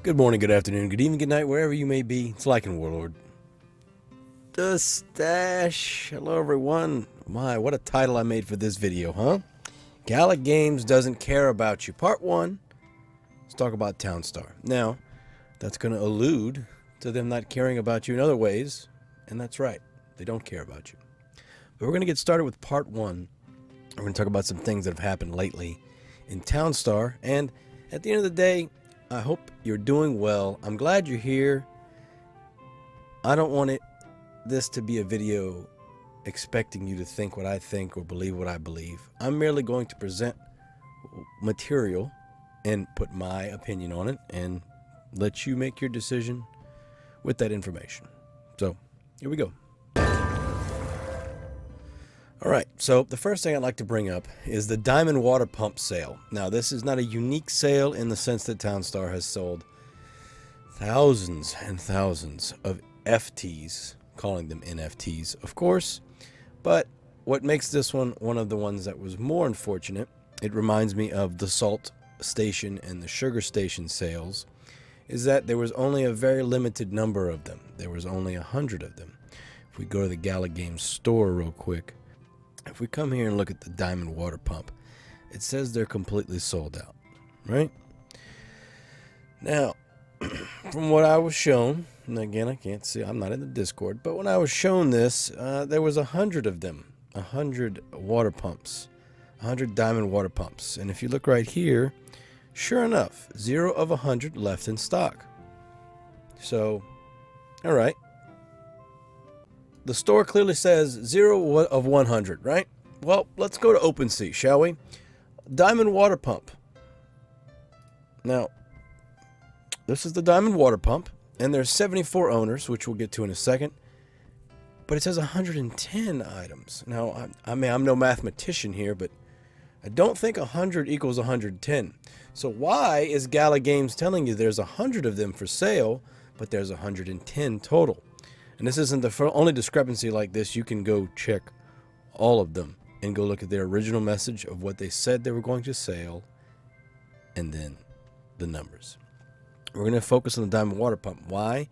Good morning, good afternoon, good evening, good night, wherever you may be. It's Lycan Warlord. The Stash. Hello, everyone. My, what a title I made for this video, huh? Gala Games doesn't care about you. Part 1. Let's talk about Townstar. Now, that's going to allude to them not caring about you in other ways, and that's right. They don't care about you. But we're going to get started with Part 1. We're going to talk about some things that have happened lately in Townstar, and at the end of the day, I hope you're doing well. I'm glad you're here. I don't want this to be a video expecting you to think what I think or believe what I believe. I'm merely going to present material and put my opinion on it and let you make your decision with that information. So, here we go. All right, so the first thing I'd like to bring up is the Diamond Water Pump sale. Now, this is not a unique sale in the sense that Townstar has sold thousands and thousands of FTs, calling them NFTs, of course. But what makes this one of the ones that was more unfortunate, it reminds me of the Salt Station and the Sugar Station sales, is that there was only a very limited number of them. There was only 100 of them. If we go to the Gala Games store real quick, if we come here and look at the Diamond Water Pump, it says they're completely sold out, right? Now, from what I was shown, and again, I can't see, I'm not in the Discord, but when I was shown this, there was 100 of them, 100 water pumps, 100 Diamond Water Pumps. And if you look right here, sure enough, 0 of 100 left in stock. So, all right. The store clearly says 0 of 100, right? Well, let's go to OpenSea, shall we? Diamond Water Pump. Now, this is the Diamond Water Pump, and there's 74 owners, which we'll get to in a second. But it says 110 items. Now, I mean, I'm no mathematician here, but I don't think 100 equals 110. So why is Gala Games telling you there's 100 of them for sale, but there's 110 total? And this isn't the only discrepancy like this. You can go check all of them and go look at their original message of what they said they were going to sell and then the numbers. We're going to focus on the Diamond Water Pump. Why?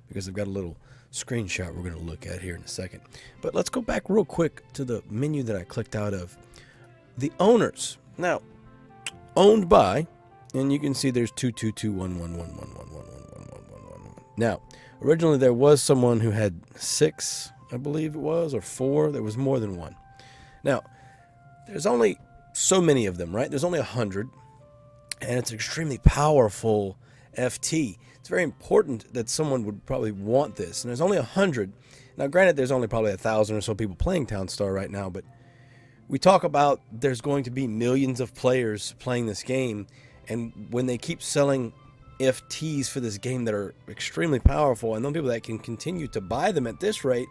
Because I've got a little screenshot we're going to look at here in a second. But let's go back real quick to the menu that I clicked out of. The owners. Now, owned by, and you can see there's 2221111111111. Now, originally, there was someone who had 6, I believe it was, or 4. There was more than one. Now, there's only so many of them, right? There's only 100, and it's an extremely powerful FT. It's very important that someone would probably want this, and there's only 100. Now, granted, there's only probably 1,000 or so people playing Townstar right now, but we talk about there's going to be millions of players playing this game, and when they keep selling FTs for this game that are extremely powerful, and those people that can continue to buy them at this rate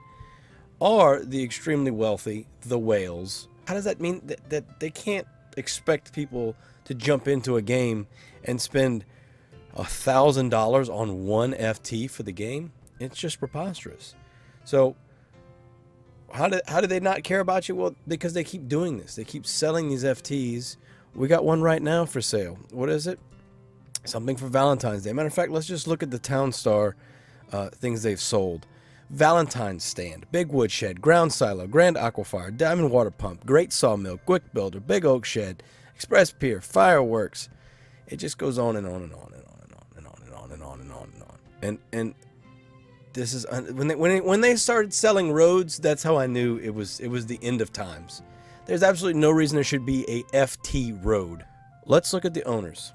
are the extremely wealthy, the whales. How does that mean that they can't expect people to jump into a game and spend $1,000 on one FT for the game? It's just preposterous. So how do they not care about you? Well, because they keep doing this. They keep selling these FTs. We got one right now for sale. What is it? Something for Valentine's Day. Matter of fact, let's just look at the Townstar things they've sold. Valentine's Stand, Big Woodshed, Ground Silo, Grand Aquifer, Diamond Water Pump, Great Sawmill, Quick Builder, Big Oak Shed, Express Pier, Fireworks. It just goes on and on and on and on and on and on and on and on and on and on. And this is when they started selling roads, that's how I knew it was the end of times. There's absolutely no reason there should be a FT road. Let's look at the owners.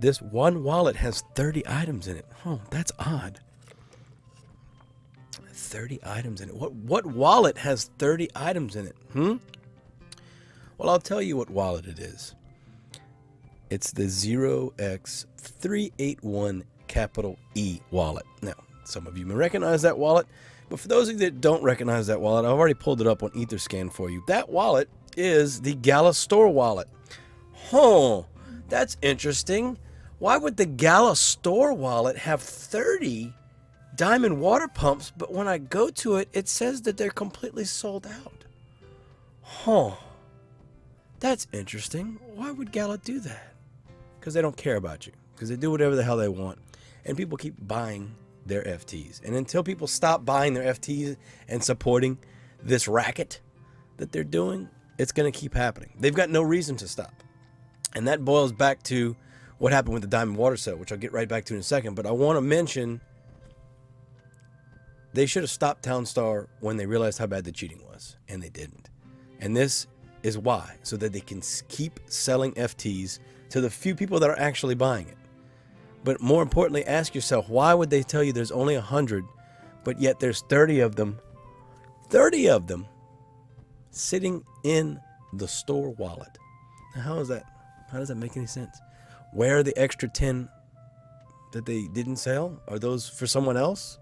This one wallet has 30 items in it. Oh, that's odd. 30 items in it. What wallet has 30 items in it? Well, I'll tell you what wallet it is. It's the 0x381 capital E wallet. Now, some of you may recognize that wallet, but for those of you that don't recognize that wallet, I've already pulled it up on Etherscan for you. That wallet is the Gala Store wallet. Huh, that's interesting. Why would the Gala Store wallet have 30 Diamond Water Pumps, but when I go to it, it says that they're completely sold out? Huh. That's interesting. Why would Gala do that? Because they don't care about you. Because they do whatever the hell they want. and people keep buying their FTs. And until people stop buying their FTs and supporting this racket that they're doing, it's going to keep happening. They've got no reason to stop. And that boils back to what happened with the Diamond Water sale, which I'll get right back to in a second. But I want to mention they should have stopped Townstar when they realized how bad the cheating was, and they didn't. And this is why, so that they can keep selling FTs to the few people that are actually buying it. But more importantly, ask yourself, why would they tell you there's only 100, but yet there's 30 of them sitting in the store wallet? Now, how is that? How does that make any sense? Where are the extra 10 that they didn't sell? Are those for someone else?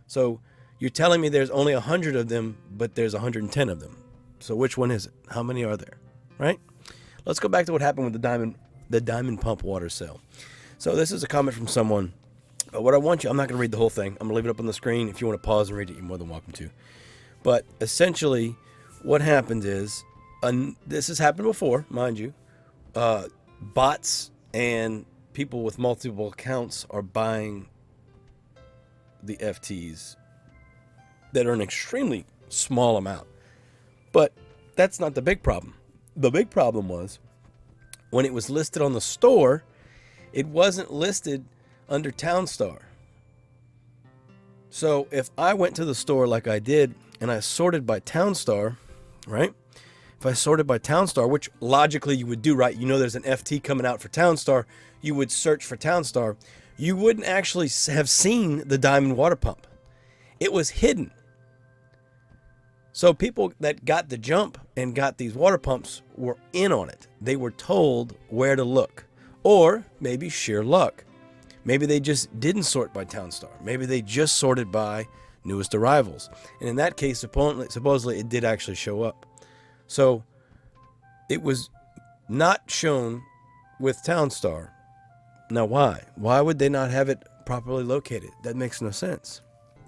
So you're telling me there's only 100 of them, but there's 110 of them. So which one is it? How many are there? Right? Let's go back to what happened with the Diamond Pump water sale. So this is a comment from someone. What I want you, I'm not going to read the whole thing. I'm going to leave it up on the screen. If you want to pause and read it, you're more than welcome to. But essentially, what happened is, this has happened before, mind you. Bots and people with multiple accounts are buying the FTs that are an extremely small amount. But that's not the big problem. The big problem was when it was listed on the store, it wasn't listed under Townstar. So if I went to the store like I did and I sorted by Townstar, right? If I sorted by Townstar, which logically you would do, right? You know there's an FT coming out for Townstar. You would search for Townstar. You wouldn't actually have seen the Diamond Water Pump. It was hidden. So people that got the jump and got these water pumps were in on it. They were told where to look. Or maybe sheer luck. Maybe they just didn't sort by Townstar. Maybe they just sorted by newest arrivals. And in that case, supposedly it did actually show up. So it was not shown with Townstar. Now why? Why would they not have it properly located? That makes no sense.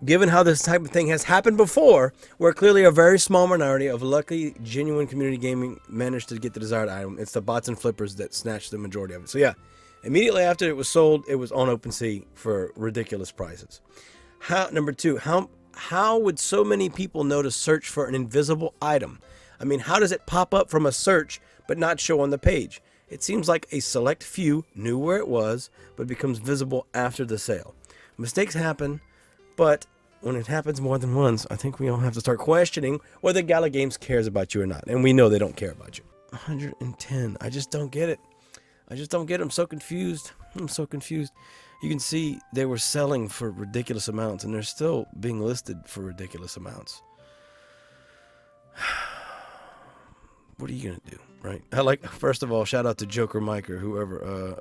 Given how this type of thing has happened before, where clearly a very small minority of lucky, genuine community gaming managed to get the desired item, it's the bots and flippers that snatched the majority of it. So yeah, immediately after it was sold, it was on OpenSea for ridiculous prices. Number two, how would so many people know to search for an invisible item? I mean, how does it pop up from a search but not show on the page? It seems like a select few knew where it was, but becomes visible after the sale. Mistakes happen, but when it happens more than once, I think we all have to start questioning whether Gala Games cares about you or not. And we know they don't care about you. 110. I just don't get it. I just don't get it. I'm so confused. You can see they were selling for ridiculous amounts, and they're still being listed for ridiculous amounts. What are you going to do, right? First of all, shout out to Joker Mike or whoever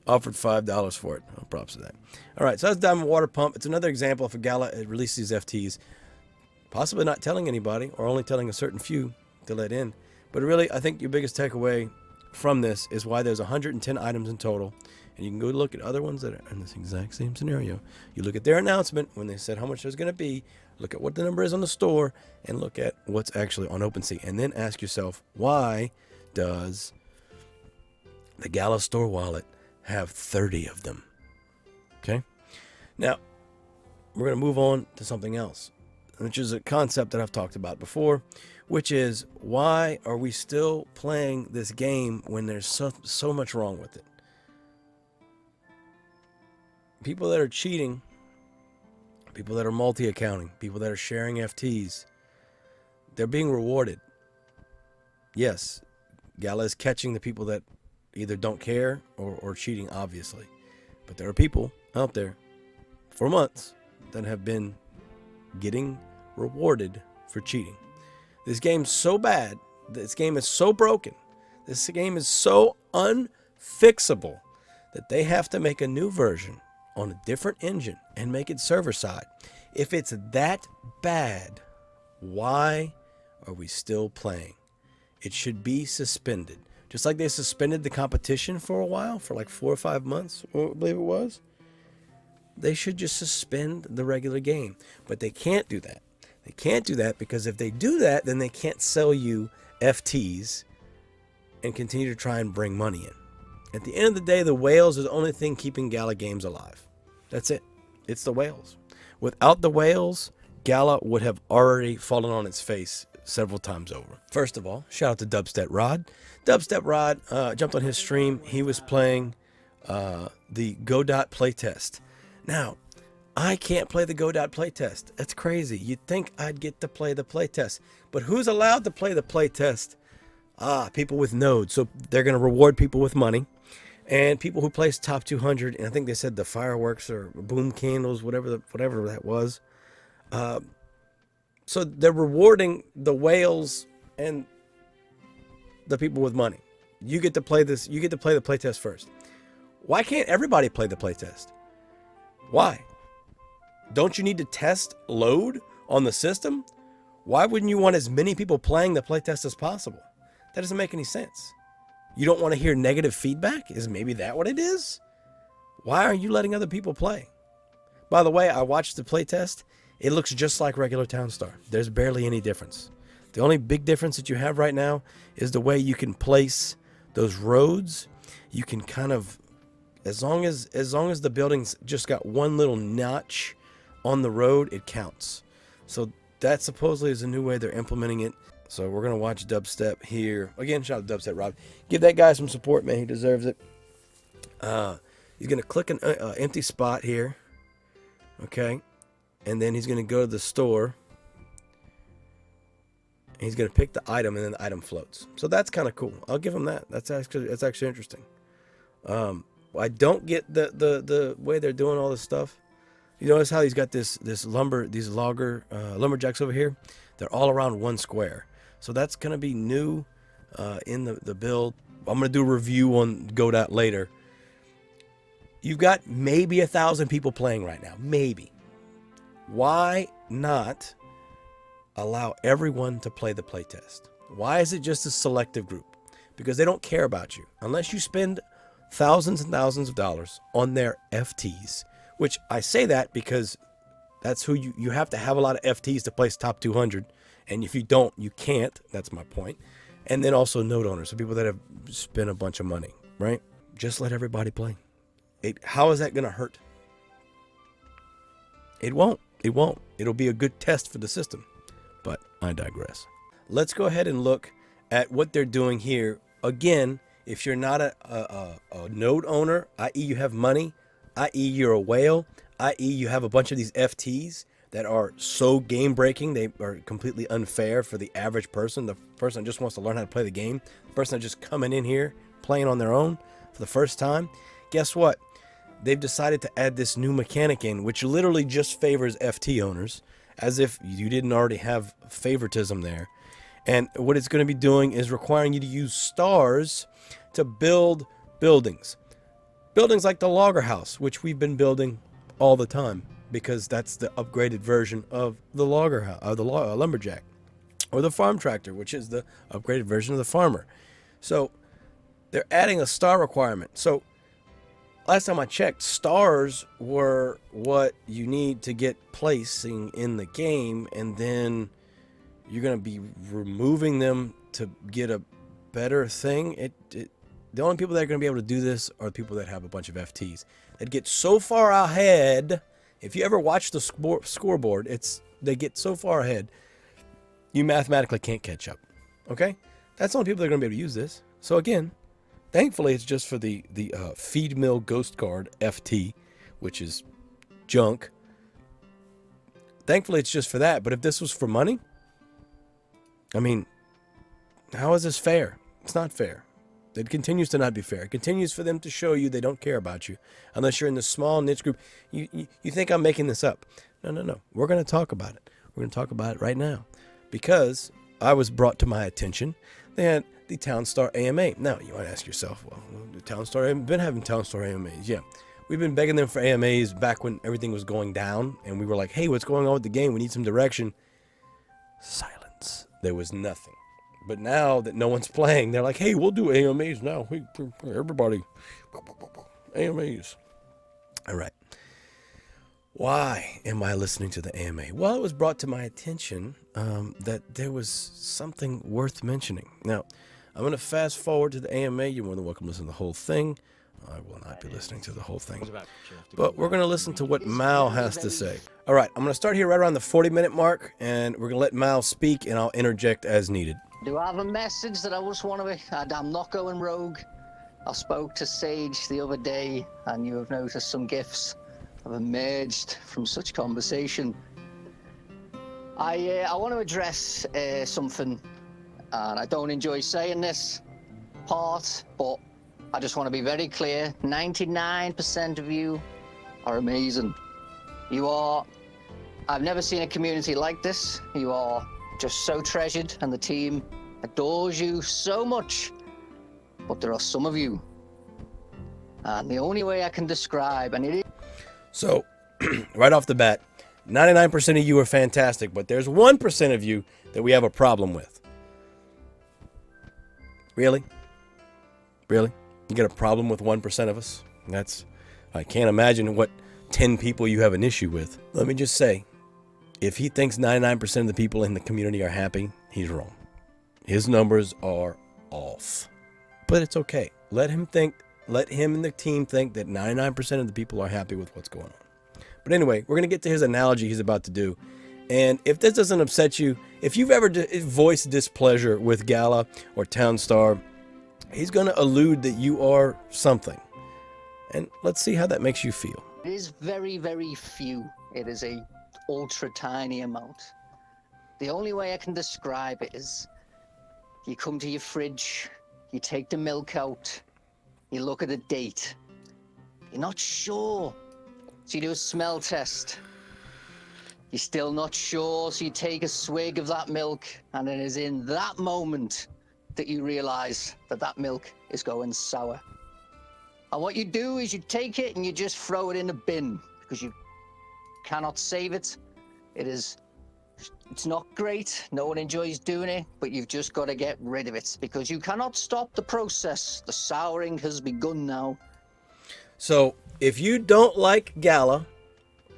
offered $5 for it. Oh, props to that. All right, so that's Diamond Water Pump. It's another example of a Gala released these FTs, possibly not telling anybody or only telling a certain few to let in. But really, I think your biggest takeaway from this is why there's 110 items in total. And you can go look at other ones that are in this exact same scenario. You look at their announcement when they said how much there's going to be, look at what the number is on the store, and look at what's actually on OpenSea. And then ask yourself, why does the Gala store wallet have 30 of them? Okay? Now, we're going to move on to something else, which is a concept that I've talked about before, which is why are we still playing this game when there's so much wrong with it? People that are cheating, people that are multi-accounting, people that are sharing FTs, they're being rewarded. Yes, Gala is catching the people that either don't care or cheating, obviously. But there are people out there for months that have been getting rewarded for cheating. This game's so bad, this game is so broken, this game is so unfixable that they have to make a new version on a different engine and make it server side. If it's that bad, why are we still playing? It should be suspended. Just like they suspended the competition for a while, for like 4 or 5 months, I believe it was. They should just suspend the regular game. But they can't do that. They can't do that because if they do that, then they can't sell you FTs and continue to try and bring money in. At the end of the day, the whales is the only thing keeping Gala Games alive. That's it. It's the whales. Without the whales, Gala would have already fallen on its face several times over. First of all, shout out to Dubsteprod. Dubsteprod jumped on his stream. He was playing the Godot playtest. Now, I can't play the Godot playtest. That's crazy. You'd think I'd get to play the playtest. But who's allowed to play the playtest? People with nodes. So they're going to reward people with money. And people who place top 200, and I think they said the fireworks or boom candles, whatever that was. So they're rewarding the whales and the people with money. You get to play this. You get to play the playtest first. Why can't everybody play the playtest? Why? Don't you need to test load on the system? Why wouldn't you want as many people playing the playtest as possible? That doesn't make any sense. You don't want to hear negative feedback? Is maybe that what it is? Why are you letting other people play? By the way, I watched the playtest. It looks just like regular Townstar. There's barely any difference. The only big difference that you have right now is the way you can place those roads. You can kind of, as long as the building's just got one little notch on the road, it counts. So that supposedly is a new way they're implementing it. So we're going to watch Dubstep here. Again, shout out to Dubsteprod. Give that guy some support, man. He deserves it. He's going to click an empty spot here. Okay. And then he's going to go to the store. And he's going to pick the item, and then the item floats. So that's kind of cool. I'll give him that. That's actually interesting. I don't get the way they're doing all this stuff. You notice how he's got these lumberjacks over here? They're all around one square. So that's going to be new in the build. I'm going to do a review on Godot later. You've got maybe 1,000 people playing right now. Maybe. Why not allow everyone to play the playtest? Why is it just a selective group? Because they don't care about you. Unless you spend thousands and thousands of dollars on their FTs. Which I say that because that's who you have to have a lot of FTs to place top 200. And if you don't, you can't. That's my point. And then also node owners. So people that have spent a bunch of money, right? Just let everybody play. How is that going to hurt? It won't. It won't. It'll be a good test for the system. But I digress. Let's go ahead and look at what they're doing here. Again, if you're not a node owner, i.e. you have money, i.e. you're a whale, i.e. you have a bunch of these FTs that are so game breaking, they are completely unfair for the average person, the person that just wants to learn how to play the game, the person that's just coming in here playing on their own for the first time. Guess what? They've decided to add this new mechanic in, which literally just favors FT owners, as if you didn't already have favoritism there. And what it's going to be doing is requiring you to use stars to build buildings. Buildings like the logger house, which we've been building all the time, because that's the upgraded version of the logger house, the lumberjack, or the farm tractor, which is the upgraded version of the farmer. So they're adding a star requirement. So last time I checked, stars were what you need to get placing in the game, and then you're going to be removing them to get a better thing. The only people that are going to be able to do this are the people that have a bunch of FTs. That get so far ahead. If you ever watch the scoreboard, they get so far ahead, you mathematically can't catch up. Okay? That's the only people that are going to be able to use this. So again, thankfully it's just for the Feed Mill Ghost Card FT, which is junk. Thankfully it's just for that. But if this was for money, I mean, how is this fair? It's not fair. It continues to not be fair. It continues for them to show you they don't care about you. Unless you're in the small niche group. You think I'm making this up. No. We're going to talk about it. We're going to talk about it right now. Because I was brought to my attention. They had the Townstar AMA. Now, you might ask yourself, well, the Townstar, I've been having Townstar AMAs. Yeah. We've been begging them for AMAs back when everything was going down. And we were like, hey, what's going on with the game? We need some direction. Silence. There was nothing. But now that no one's playing, they're like, hey, we'll do AMAs now. Everybody, AMAs. All right. Why am I listening to the AMA? Well, it was brought to my attention that there was something worth mentioning. Now, I'm going to fast forward to the AMA. You're more than welcome to listen to the whole thing. I will not be listening to the whole thing. But we're going to listen to what Mal has to say. All right, I'm going to start here right around the 40-minute mark, and we're going to let Mal speak, and I'll interject as needed. Do I have a message that I just want to... I'm not going rogue. I spoke to Sage the other day, and you have noticed some gifts have emerged from such conversation. I want to address something, and I don't enjoy saying this part, but I just want to be very clear. 99% of you are amazing. You are... I've never seen a community like this. You are just so treasured, and the team adores you so much. But there are some of you, and the only way I can describe, and it is... So, right off the bat, 99% of you are fantastic, but there's 1% of you that we have a problem with. Really? Really? You get a problem with 1% of us? I can't imagine what 10 people you have an issue with. Let me just say, if he thinks 99% of the people in the community are happy, he's wrong. His numbers are off. But it's okay. Let him and the team think that 99% of the people are happy with what's going on. But anyway, we're going to get to his analogy he's about to do. And if this doesn't upset you, if you've ever voiced displeasure with Gala or Townstar, he's going to allude that you are something. And let's see how that makes you feel. It is very, very few. It is a ultra tiny amount. The only way I can describe it is you come to your fridge, you take the milk out, you look at the date. You're not sure, so you do a smell test. You're still not sure, so you take a swig of that milk, and it is in that moment that you realize that that milk is going sour. And what you do is you take it and you just throw it in a bin, because you cannot save it. It's not great. No one enjoys doing it, but you've just got to get rid of it because you cannot stop the process. The souring has begun now. So if you don't like Gala,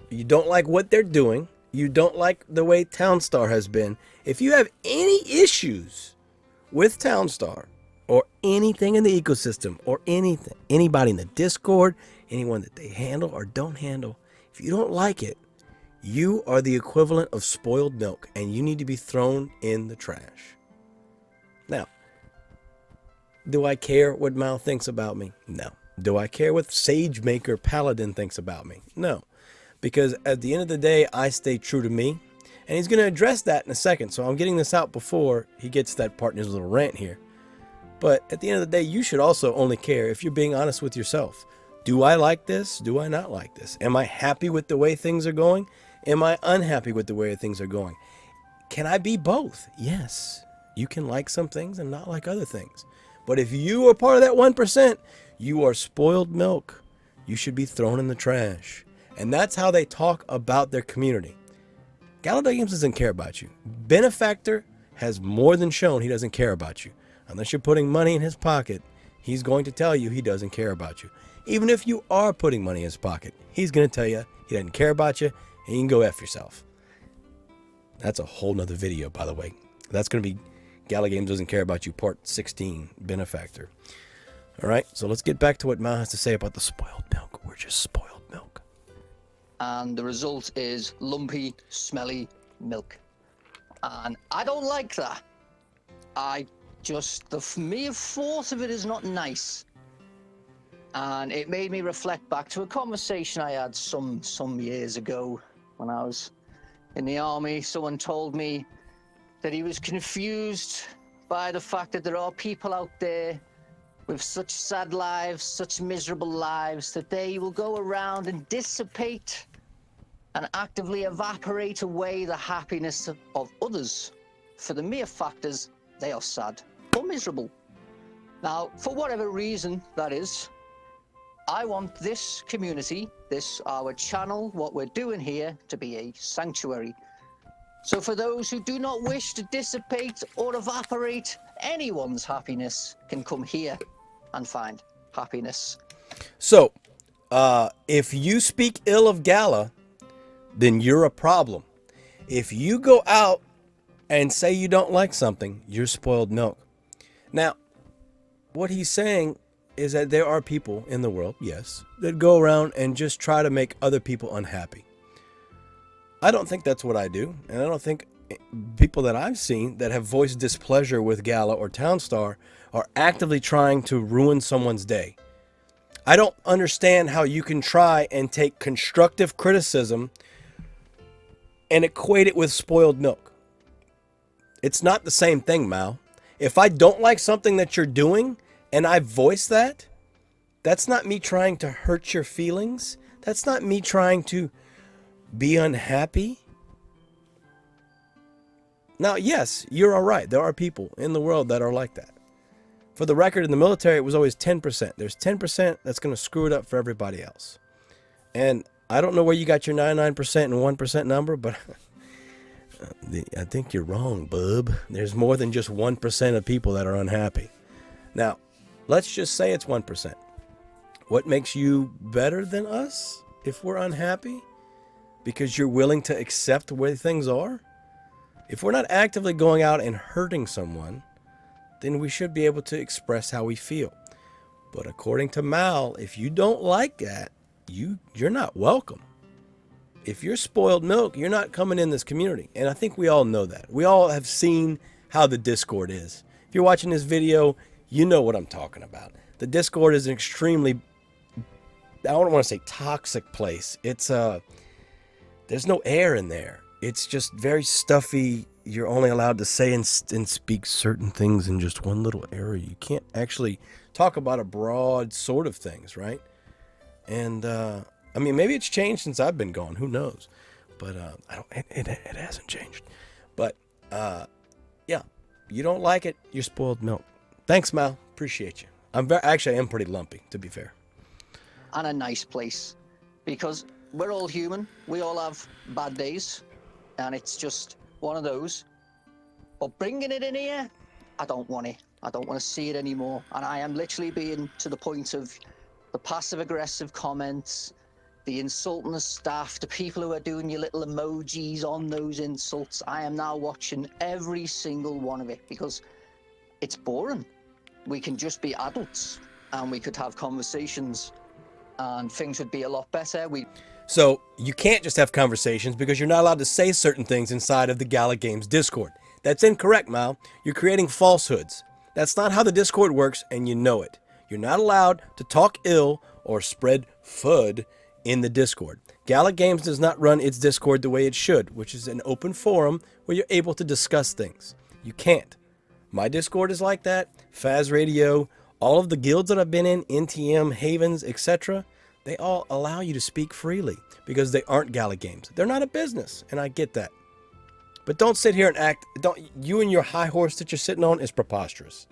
you don't like what they're doing, you don't like the way Townstar has been, if you have any issues with Townstar or anything in the ecosystem or anything, anybody in the Discord, anyone that they handle or don't handle, if you don't like it, you are the equivalent of spoiled milk, and you need to be thrown in the trash. Now, do I care what Mal thinks about me? No. Do I care what Sagemaker Paladin thinks about me? No. Because at the end of the day, I stay true to me, and he's going to address that in a second, so I'm getting this out before he gets that part in his little rant here. But at the end of the day, you should also only care if you're being honest with yourself. Do I like this? Do I not like this? Am I happy with the way things are going? Am I unhappy with the way things are going? Can I be both? Yes. You can like some things and not like other things. But if you are part of that 1%, you are spoiled milk. You should be thrown in the trash. And that's how they talk about their community. Gala Games doesn't care about you. Benefactor has more than shown he doesn't care about you. Unless you're putting money in his pocket, he's going to tell you he doesn't care about you. Even if you are putting money in his pocket, he's going to tell you he doesn't care about you. And you can go F yourself. That's a whole nother video, by the way. That's going to be Gala Games Doesn't Care About You, Part 16, Benefactor. All right, so let's get back to what Mal has to say about the spoiled milk. We're just spoiled milk. And the result is lumpy, smelly milk. And I don't like that. The mere thought of it is not nice. And it made me reflect back to a conversation I had some years ago when I was in the army. Someone told me that he was confused by the fact that there are people out there with such sad lives, such miserable lives, that they will go around and dissipate and actively evaporate away the happiness of others for the mere fact is they are sad or miserable. Now, for whatever reason that is, I want this community, our channel, what we're doing here, to be a sanctuary. So for those who do not wish to dissipate or evaporate anyone's happiness, can come here and find happiness. So, if you speak ill of Gala, then you're a problem. If you go out and say you don't like something, you're spoiled milk. Now, what he's saying is that there are people in the world, yes, that go around and just try to make other people unhappy. I don't think that's what I do, and I don't think people that I've seen that have voiced displeasure with Gala or Townstar are actively trying to ruin someone's day. I don't understand how you can try and take constructive criticism and equate it with spoiled milk. It's not the same thing, Mal. If I don't like something that you're doing and I voice that, that's not me trying to hurt your feelings. That's not me trying to be unhappy. Now, yes, you're all right. There are people in the world that are like that. For the record, in the military, it was always 10%. There's 10% that's going to screw it up for everybody else. And I don't know where you got your 99% and 1% number, but I think you're wrong, bub. There's more than just 1% of people that are unhappy. Now, let's just say it's 1%. What makes you better than us if we're unhappy? Because you're willing to accept where things are? If we're not actively going out and hurting someone, then we should be able to express how we feel. But according to Mal, if you don't like that, you're not welcome. If you're spoiled milk, you're not coming in this community. And I think we all know that. We all have seen how the Discord is. If you're watching this video, you know what I'm talking about. The Discord is an extremely, I don't want to say toxic place. It's there's no air in there. It's just very stuffy. You're only allowed to say and speak certain things in just one little area. You can't actually talk about a broad sort of things, right? And I mean, maybe it's changed since I've been gone. Who knows? But it hasn't changed. But yeah, you don't like it, you're spoiled milk. Thanks, Mal. Appreciate you. I am pretty lumpy, to be fair. And a nice place, because we're all human. We all have bad days, and it's just one of those. But bringing it in here, I don't want it. I don't want to see it anymore. And I am literally being to the point of the passive-aggressive comments, the insulting the staff, the people who are doing your little emojis on those insults. I am now watching every single one of it because it's boring. We can just be adults and we could have conversations and things would be a lot better. So you can't just have conversations because you're not allowed to say certain things inside of the Gala Games Discord. That's incorrect, Mal. You're creating falsehoods. That's not how the Discord works, and you know it. You're not allowed to talk ill or spread FUD in the Discord. Gala Games does not run its Discord the way it should, which is an open forum where you're able to discuss things. You can't. My Discord is like that. Faz Radio, all of the guilds that I've been in, NTM, Havens, etc., they all allow you to speak freely because they aren't Gala Games. They're not a business, and I get that. But don't sit here and act. You and your high horse that you're sitting on is preposterous.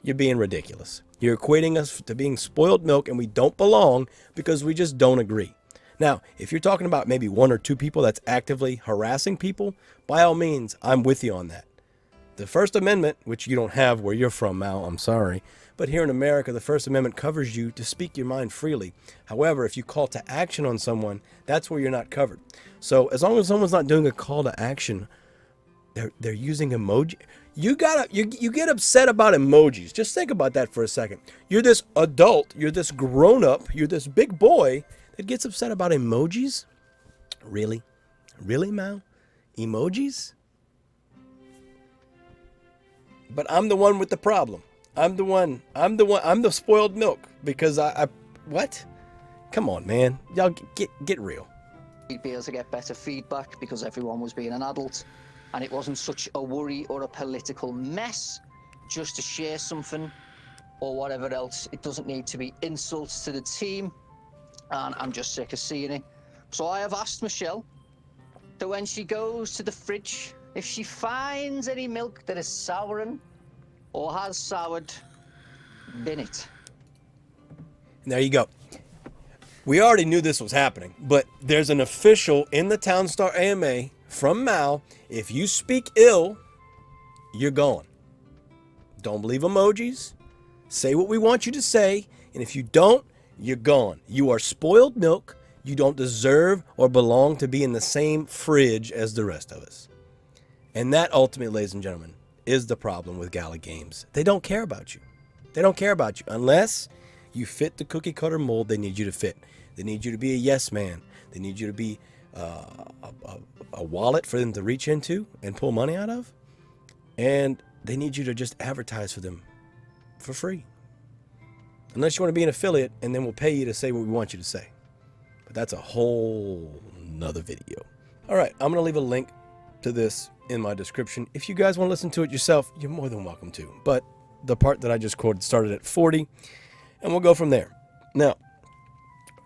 You're being ridiculous. You're equating us to being spoiled milk, and we don't belong because we just don't agree. Now, if you're talking about maybe one or two people that's actively harassing people, by all means, I'm with you on that. The First Amendment, which you don't have where you're from, Mal, I'm sorry, but here in America, the First Amendment covers you to speak your mind freely. However, if you call to action on someone, that's where you're not covered. So as long as someone's not doing a call to action, they're using emoji. You get upset about emojis. Just think about that for a second. You're this adult, you're this grown up, you're this big boy that gets upset about emojis? Really? Really, Mal? Emojis? But I'm the one with the problem. I'm the spoiled milk because what? Come on, man. Y'all get real. We'd be able to get better feedback because everyone was being an adult and it wasn't such a worry or a political mess just to share something or whatever else. It doesn't need to be insults to the team, and I'm just sick of seeing it. So I have asked Michelle that when she goes to the fridge, if she finds any milk that is souring or has soured, bin it. And there you go. We already knew this was happening, but there's an official in the Townstar AMA from Mal. If you speak ill, you're gone. Don't believe emojis. Say what we want you to say, and if you don't, you're gone. You are spoiled milk. You don't deserve or belong to be in the same fridge as the rest of us. And that ultimately, ladies and gentlemen, is the problem with Gala Games. They don't care about you. They don't care about you unless you fit the cookie cutter mold they need you to fit. They need you to be a yes man. They need you to be a wallet for them to reach into and pull money out of. And they need you to just advertise for them for free. Unless you want to be an affiliate, and then we'll pay you to say what we want you to say. But that's a whole nother video. All right, I'm going to leave a link to this in my description. If you guys want to listen to it yourself, you're more than welcome to. But the part that I just quoted started at 40, and we'll go from there. Now,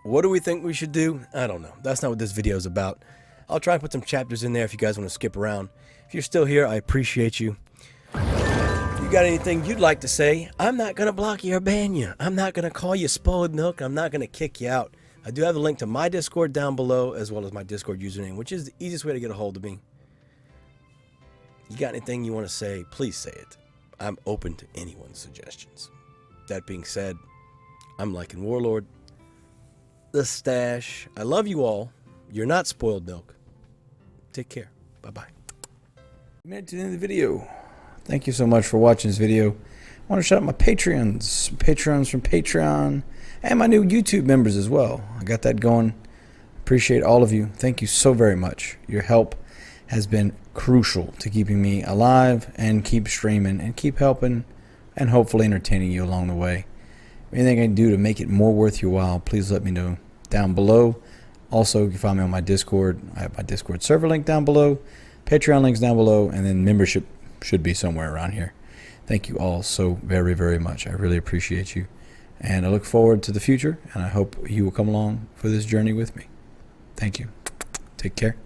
what do we think we should do? I don't know. That's not what this video is about. I'll try and put some chapters in there if you guys want to skip around. If you're still here, I appreciate you. If you got anything you'd like to say, I'm not going to block you or ban you. I'm not going to call you spoiled milk. I'm not going to kick you out. I do have a link to my Discord down below, as well as my Discord username, which is the easiest way to get a hold of me. You got anything you want to say, please say it. I'm open to anyone's suggestions. That being said, I'm Lycan Warlord, the Stash. I love you all. You're not spoiled milk. Take care. Bye-bye. Made it to the end of the video. Thank you so much for watching this video. I want to shout out my Patreons from Patreon, and my new YouTube members as well. I got that going. Appreciate all of you. Thank you so very much. Your help has been crucial to keeping me alive and keep streaming and keep helping and hopefully entertaining you along the way. Anything I can do to make it more worth your while, please let me know down below. Also, you can find me on my Discord. I have my Discord server link down below, Patreon links down below, and then membership should be somewhere around here. Thank you all so very, very much. I really appreciate you. And I look forward to the future, and I hope you will come along for this journey with me. Thank you. Take care.